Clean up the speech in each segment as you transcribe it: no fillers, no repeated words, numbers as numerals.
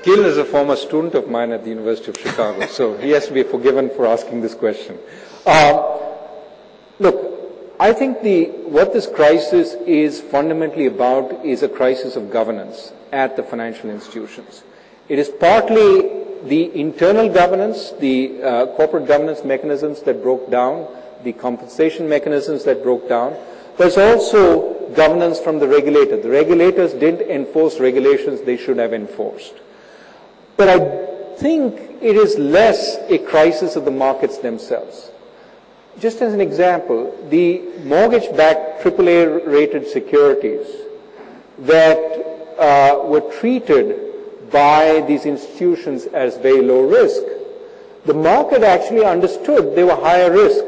Gil is a former student of mine at the University of Chicago, so he has to be forgiven for asking this question. Look, I think what this crisis is fundamentally about is a crisis of governance at the financial institutions. It is partly the internal governance, the corporate governance mechanisms that broke down, the compensation mechanisms that broke down, but it's also governance from the regulator. The regulators didn't enforce regulations they should have enforced. But I think it is less a crisis of the markets themselves. Just as an example, the mortgage-backed AAA-rated securities that were treated by these institutions as very low risk, the market actually understood they were higher risk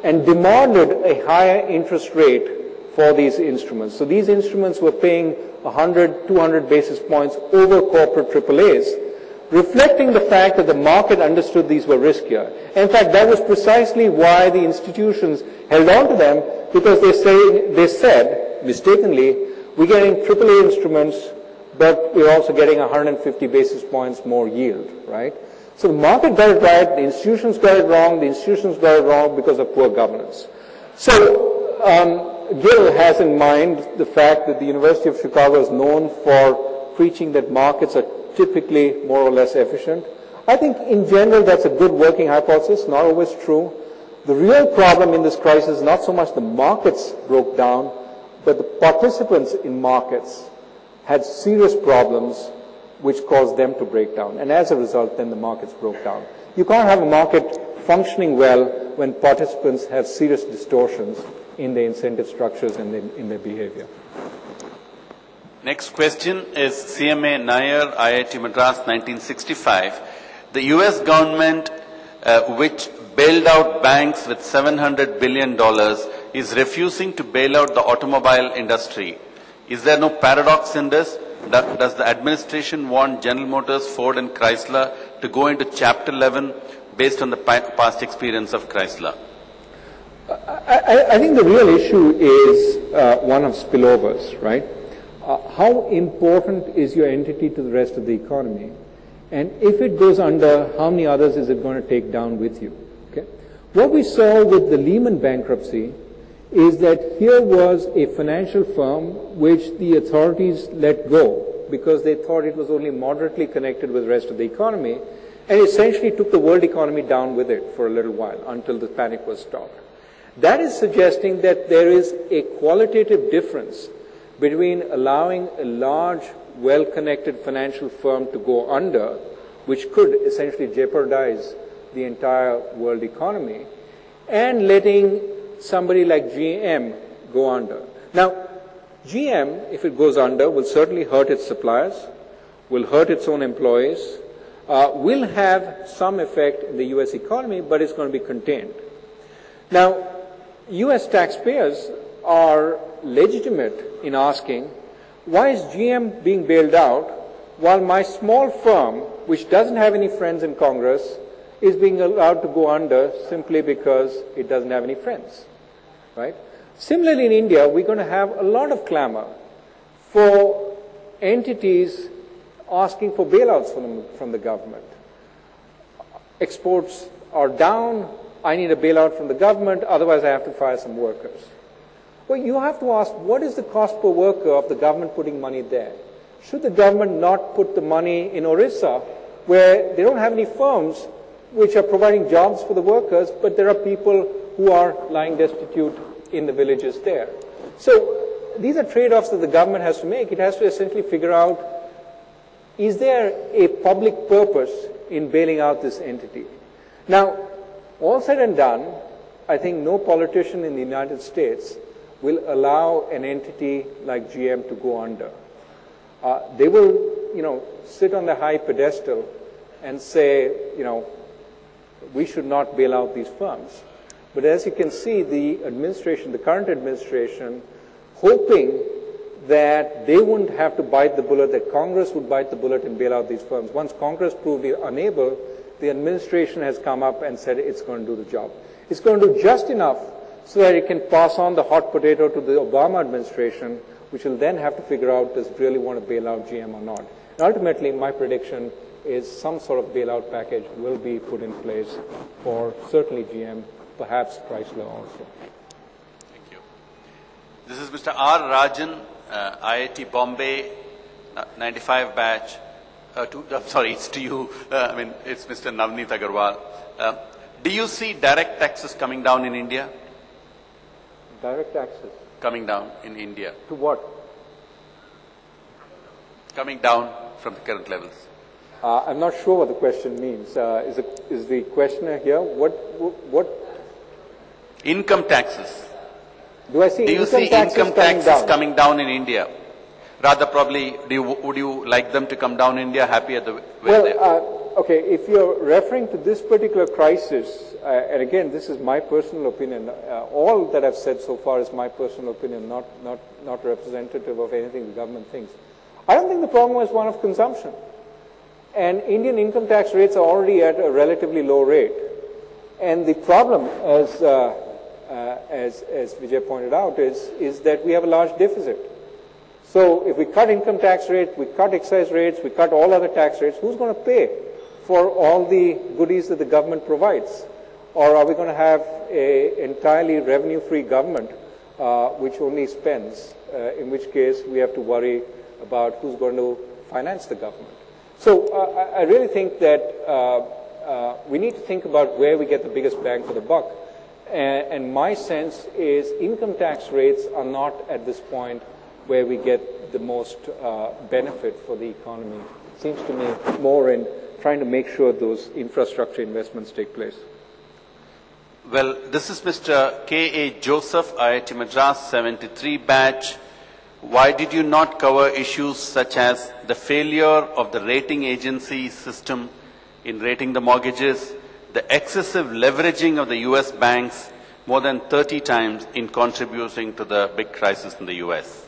and demanded a higher interest rate for these instruments. So these instruments were paying 100, 200 basis points over corporate AAAs, reflecting the fact that the market understood these were riskier. In fact, that was precisely why the institutions held on to them, because they said, mistakenly, we're getting AAA instruments, but we're also getting 150 basis points more yield, right? So the market got it right, the institutions got it wrong, the institutions got it wrong because of poor governance. So Gil has in mind the fact that the University of Chicago is known for preaching that markets are typically more or less efficient. I think in general that's a good working hypothesis, not always true. The real problem in this crisis is not so much the markets broke down, but the participants in markets had serious problems which caused them to break down. And as a result, then the markets broke down. You can't have a market functioning well when participants have serious distortions in their incentive structures and in their behavior. Next question is CMA Nair, IIT Madras, 1965. The US government, which bailed out banks with $700 billion, is refusing to bail out the automobile industry. Is there no paradox in this? Does the administration want General Motors, Ford and Chrysler to go into Chapter 11 based on the past experience of Chrysler? I think the real issue is one of spillovers, right? How important is your entity to the rest of the economy? And if it goes under, how many others is it going to take down with you? Okay? What we saw with the Lehman bankruptcy is that here was a financial firm which the authorities let go because they thought it was only moderately connected with the rest of the economy, and essentially took the world economy down with it for a little while until the panic was stopped. That is suggesting that there is a qualitative difference between allowing a large, well-connected financial firm to go under, which could essentially jeopardize the entire world economy, and letting somebody like GM go under. Now, GM, if it goes under, will certainly hurt its suppliers, will hurt its own employees, will have some effect in the U.S. economy, but it's going to be contained. Now, U.S. taxpayers are legitimate in asking, why is GM being bailed out while my small firm, which doesn't have any friends in Congress, is being allowed to go under simply because it doesn't have any friends, right? Similarly, in India, we're going to have a lot of clamor for entities asking for bailouts from the government. Exports are down, I need a bailout from the government, otherwise I have to fire some workers. Well, you have to ask, what is the cost per worker of the government putting money there? Should the government not put the money in Orissa, where they don't have any firms which are providing jobs for the workers, but there are people who are lying destitute in the villages there? So these are trade-offs that the government has to make. It has to essentially figure out, is there a public purpose in bailing out this entity? Now, all said and done, I think no politician in the United States will allow an entity like GM to go under. They will, sit on the high pedestal and say, we should not bail out these firms. But as you can see, the current administration, hoping that they wouldn't have to bite the bullet, that Congress would bite the bullet and bail out these firms. Once Congress proved unable, the administration has come up and said it's going to do the job. It's going to do just enough so that it can pass on the hot potato to the Obama administration, which will then have to figure out, does it really want to bail out GM or not? And ultimately, my prediction is some sort of bailout package will be put in place for certainly GM, perhaps Chrysler also. Thank you. This is Mr. R. Rajan, IIT Bombay, 95 batch. I'm sorry, it's to you. It's Mr. Navneet Agarwal. Do you see direct taxes coming down in India? Direct taxes? Coming down in India. To what? Coming down from the current levels. I'm not sure what the question means. Is the questioner here? What? Income taxes. Do I see income taxes coming down in India? Rather, probably, would you like them to come down in India, happy at the way they are? Okay, if you're referring to this particular crisis, and again, this is my personal opinion, all that I've said so far is my personal opinion, not representative of anything the government thinks. I don't think the problem is one of consumption. And Indian income tax rates are already at a relatively low rate. And the problem, as Vijay pointed out, is that we have a large deficit. So if we cut income tax rates, we cut excise rates, we cut all other tax rates, who's going to pay for all the goodies that the government provides? Or are we going to have an entirely revenue-free government which only spends, in which case we have to worry about who's going to finance the government? So I really think that we need to think about where we get the biggest bang for the buck. And my sense is income tax rates are not at this point where we get the most benefit for the economy. It seems to me more in trying to make sure those infrastructure investments take place. Well, this is Mr. K.A. Joseph, IIT Madras, 73 batch. Why did you not cover issues such as the failure of the rating agency system in rating the mortgages, the excessive leveraging of the U.S. banks more than 30 times in contributing to the big crisis in the U.S.?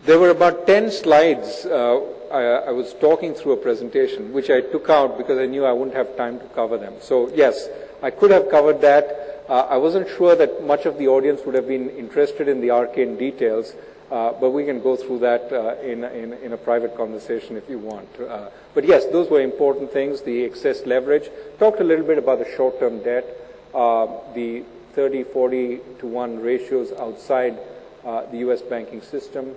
There were about 10 slides. I was talking through a presentation, which I took out because I knew I wouldn't have time to cover them. So yes, I could have covered that. I wasn't sure that much of the audience would have been interested in the arcane details, but we can go through that in a private conversation if you want. But yes, those were important things, the excess leverage. Talked a little bit about the short-term debt, the 30, 40 to 1 ratios outside the U.S. banking system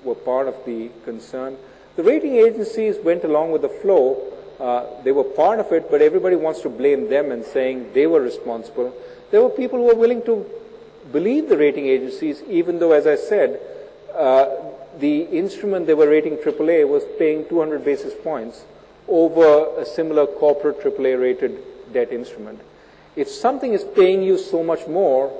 were part of the concern. The rating agencies went along with the flow. They were part of it, but everybody wants to blame them and saying they were responsible. There were people who were willing to believe the rating agencies, even though, as I said, the instrument they were rating AAA was paying 200 basis points over a similar corporate AAA-rated debt instrument. If something is paying you so much more,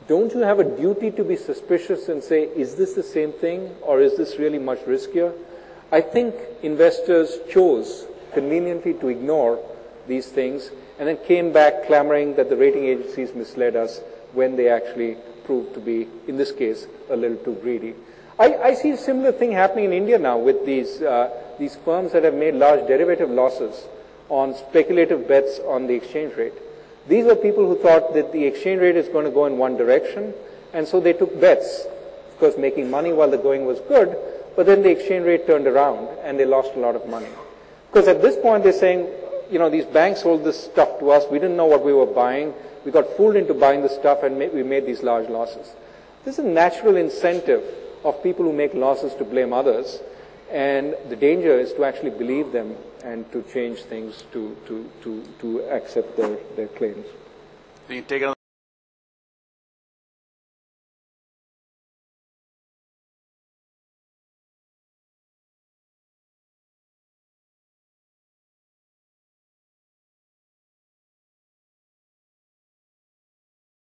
don't you have a duty to be suspicious and say, is this the same thing or is this really much riskier? I think investors chose conveniently to ignore these things and then came back clamoring that the rating agencies misled us when they actually proved to be, in this case, a little too greedy. I see a similar thing happening in India now with these firms that have made large derivative losses on speculative bets on the exchange rate. These were people who thought that the exchange rate is going to go in one direction, and so they took bets, of course making money while the going was good, but then the exchange rate turned around and they lost a lot of money. Because at this point they're saying, you know, these banks sold this stuff to us, we didn't know what we were buying, we got fooled into buying the stuff and we made these large losses. This is a natural incentive of people who make losses to blame others, and the danger is to actually believe them and to change things to accept their claims. You take